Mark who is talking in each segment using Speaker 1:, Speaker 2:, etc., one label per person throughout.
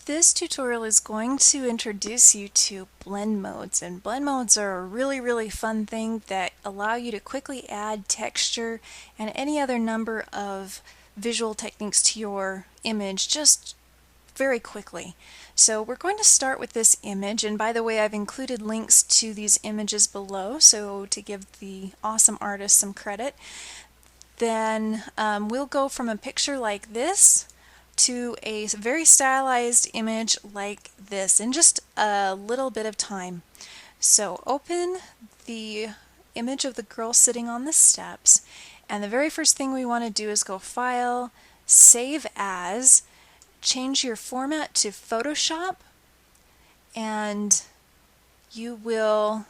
Speaker 1: This tutorial is going to introduce you to blend modes, and blend modes are a really fun thing that allow you to quickly add texture and any other number of visual techniques to your image just very quickly. So we're going to start with this image, and by the way, I've included links to these images below, so to give the awesome artist some credit. Then we'll go from a picture like this to a very stylized image like this in just a little bit of time. So open the image of the girl sitting on the steps, and the very first thing we want to do is go File, Save As, change your format to Photoshop, and you will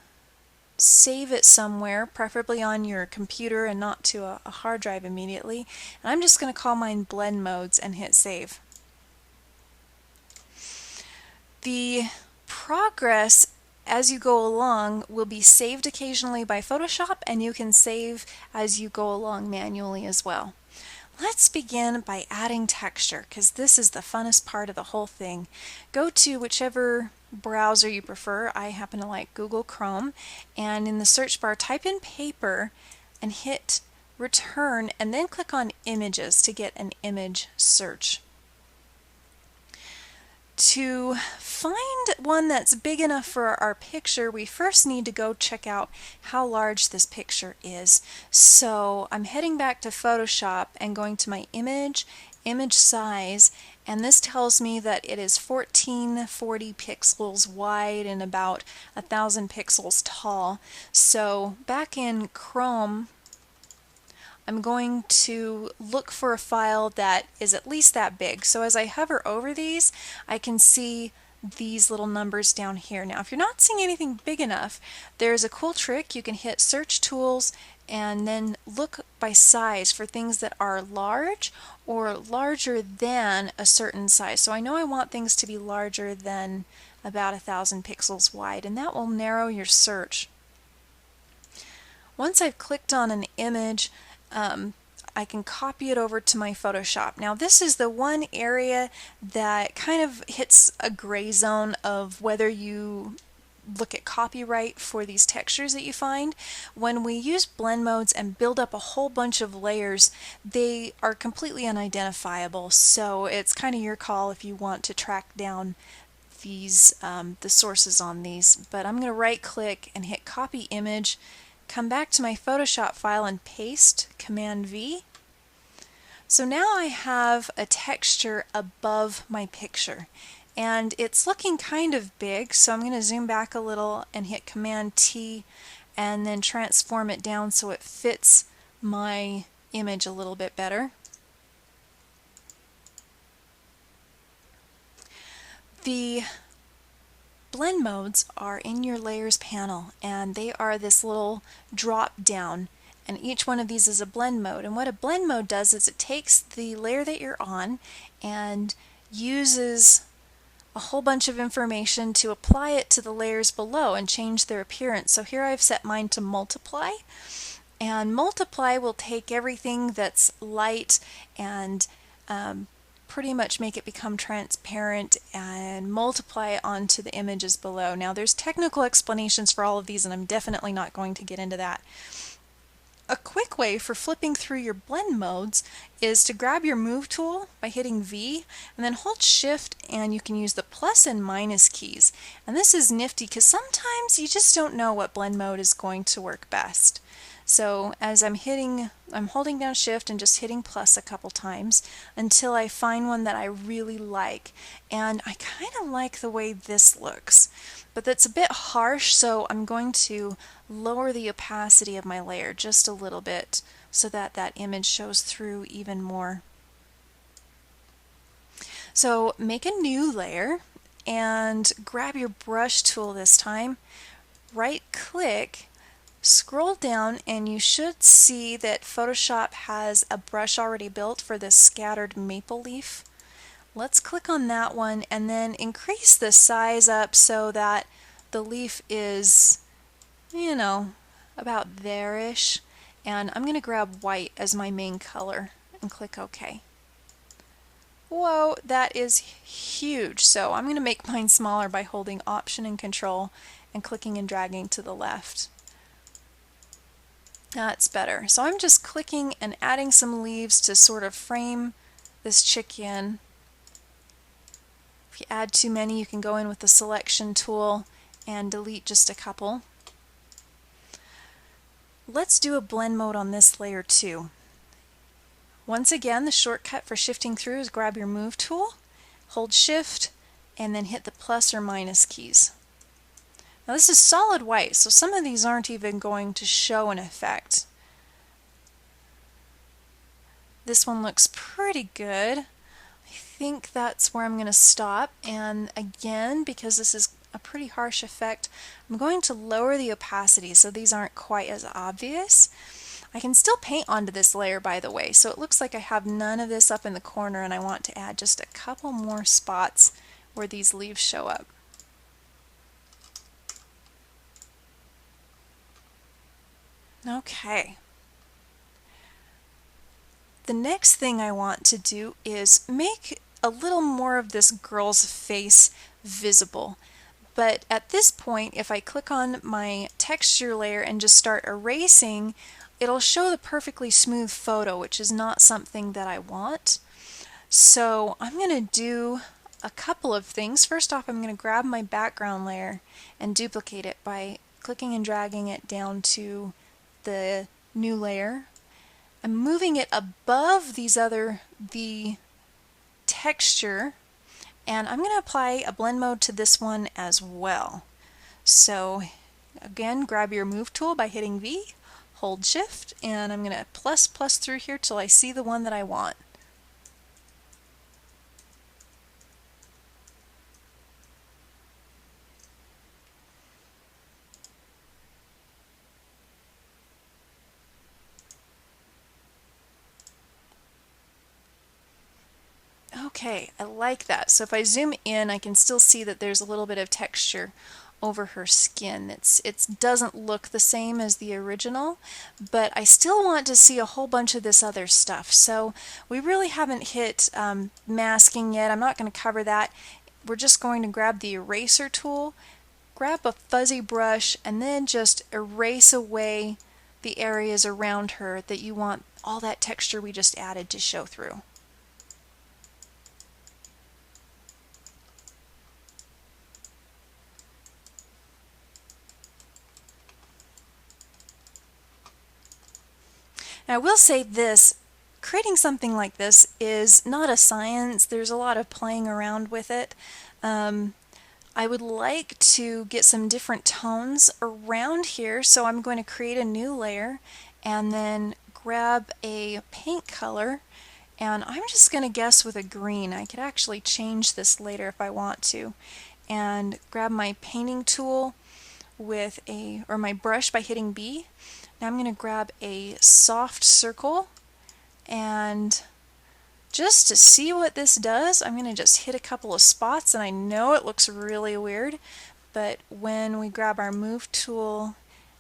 Speaker 1: save it somewhere, preferably on your computer and not to a hard drive immediately. And I'm just going to call mine Blend Modes and hit Save. The progress as you go along will be saved occasionally by Photoshop, and you can save as you go along manually as well. Let's begin by adding texture, because this is the funnest part of the whole thing. Go to whichever browser you prefer. I happen to like Google Chrome, and in the search bar type in paper and hit return, and then click on images to get an image search. To find one that's big enough for our picture, we first need to go check out how large this picture is. So I'm heading back to Photoshop and going to my image size, and this tells me that it is 1440 pixels wide and about 1000 pixels tall. So back in Chrome, I'm going to look for a file that is at least that big. So as I hover over these, I can see these little numbers down here. Now if you're not seeing anything big enough, there's a cool trick. You can hit Search Tools and then look by size for things that are large or larger than a certain size. So I know I want things to be larger than about 1000 pixels wide, and that will narrow your search. Once I've clicked on an image, I can copy it over to my Photoshop. Now this is the one area that kind of hits a gray zone of whether you look at copyright for these textures that you find. When we use blend modes and build up a whole bunch of layers, they are completely unidentifiable, so it's kind of your call if you want to track down these the sources on these. But I'm going to right click and hit copy image, come back to my Photoshop file and paste, Command V. So now I have a texture above my picture, and it's looking kind of big, so I'm going to zoom back a little and hit Command T and then transform it down so it fits my image a little bit better. The blend modes are in your layers panel, and they are this little drop down, and each one of these is a blend mode. And what a blend mode does is it takes the layer that you're on and uses a whole bunch of information to apply it to the layers below and change their appearance. So here I've set mine to multiply, and multiply will take everything that's light and pretty much make it become transparent and multiply onto the images below. Now there's technical explanations for all of these, and I'm definitely not going to get into that. A quick way for flipping through your blend modes is to grab your move tool by hitting V and then hold shift, and you can use the plus and minus keys. And this is nifty because sometimes you just don't know what blend mode is going to work best. So as I'm holding down shift and just hitting plus a couple times until I find one that I really like. And I kind of like the way this looks, but that's a bit harsh, so I'm going to lower the opacity of my layer just a little bit so that that image shows through even more. So make a new layer and grab your brush tool this time, right click, scroll down, and you should see that Photoshop has a brush already built for this scattered maple leaf. Let's click on that one and then increase the size up so that the leaf is, you know, about there-ish. And I'm going to grab white as my main color and click OK. whoa, that is huge. So I'm going to make mine smaller by holding Option and Control and clicking and dragging to the left. That's better. So I'm just clicking and adding some leaves to sort of frame this chick in. If you add too many, you can go in with the selection tool and delete just a couple. Let's do a blend mode on this layer too. Once again, the shortcut for shifting through is grab your Move tool, hold Shift, and then hit the plus or minus keys. Now this is solid white, so some of these aren't even going to show an effect. This one looks pretty good. I think that's where I'm going to stop, and again, because this is a pretty harsh effect, I'm going to lower the opacity so these aren't quite as obvious. I can still paint onto this layer, by the way, so it looks like I have none of this up in the corner, and I want to add just a couple more spots where these leaves show up. Okay. The next thing I want to do is make a little more of this girl's face visible. But at this point, if I click on my texture layer and just start erasing, it'll show the perfectly smooth photo, which is not something that I want. So I'm going to do a couple of things. First off, I'm going to grab my background layer and duplicate it by clicking and dragging it down to the new layer. I'm moving it above the texture, and I'm going to apply a blend mode to this one as well. So again, grab your Move tool by hitting V, hold Shift, and I'm going to plus through here till I see the one that I want. Okay, I like that. So if I zoom in, I can still see that there's a little bit of texture over her skin. It doesn't look the same as the original, but I still want to see a whole bunch of this other stuff. So we really haven't hit masking yet. I'm not going to cover that. We're just going to grab the eraser tool, grab a fuzzy brush, and then just erase away the areas around her that you want all that texture we just added to show through. Now I will say this, creating something like this is not a science. There's a lot of playing around with it. I would like to get some different tones around here, so I'm going to create a new layer and then grab a paint color, and I'm just going to guess with a green. I could actually change this later if I want to, and grab my painting tool with or my brush by hitting B. Now I'm going to grab a soft circle, and just to see what this does, I'm going to just hit a couple of spots, and I know it looks really weird, but when we grab our Move tool,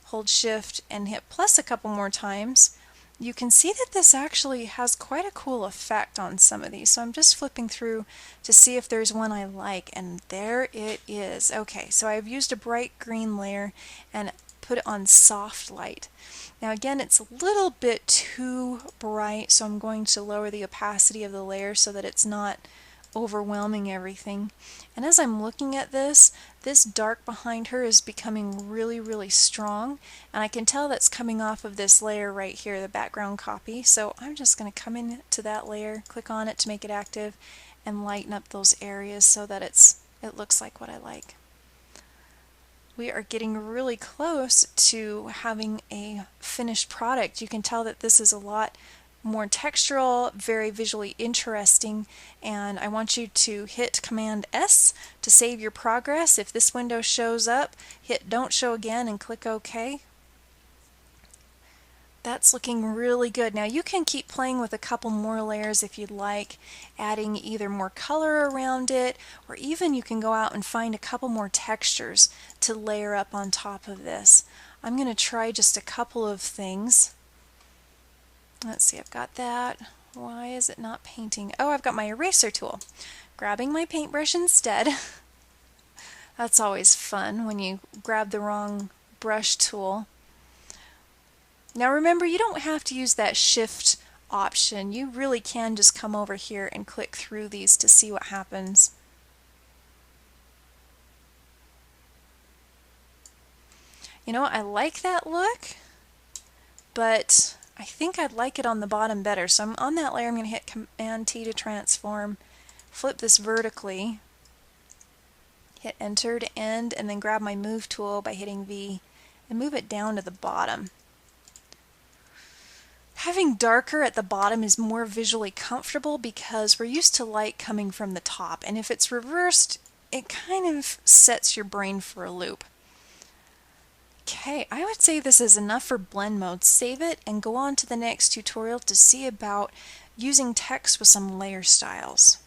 Speaker 1: hold Shift, and hit plus a couple more times, you can see that this actually has quite a cool effect on some of these. So I'm just flipping through to see if there's one I like, and there it is. Okay, so I've used a bright green layer and put it on soft light. Now again, it's a little bit too bright, so I'm going to lower the opacity of the layer so that it's not overwhelming everything. And as I'm looking at this dark behind her is becoming really, really strong, and I can tell that's coming off of this layer right here, the background copy. So I'm just going to come into that layer, click on it to make it active, and lighten up those areas so that it looks like what I like. We are getting really close to having a finished product. You can tell that this is a lot more textural, very visually interesting, and I want you to hit Command S to save your progress. If this window shows up, hit Don't Show Again and click OK. That's looking really good. Now you can keep playing with a couple more layers if you'd like, adding either more color around it, or even you can go out and find a couple more textures to layer up on top of this. I'm going to try just a couple of things. Let's see, I've got that Why is it not painting? Oh, I've got my eraser tool. Grabbing my paintbrush instead. That's always fun when you grab the wrong brush tool. Now remember, you don't have to use that shift option. You really can just come over here and click through these to see what happens. You know, I like that look, but I think I'd like it on the bottom better. So I'm on that layer, I'm going to hit Command T to transform, flip this vertically, hit enter to end, and then grab my move tool by hitting V and move it down to the bottom. Having darker at the bottom is more visually comfortable because we're used to light coming from the top, and if it's reversed, it kind of sets your brain for a loop. Okay, I would say this is enough for blend mode. Save it and go on to the next tutorial to see about using text with some layer styles.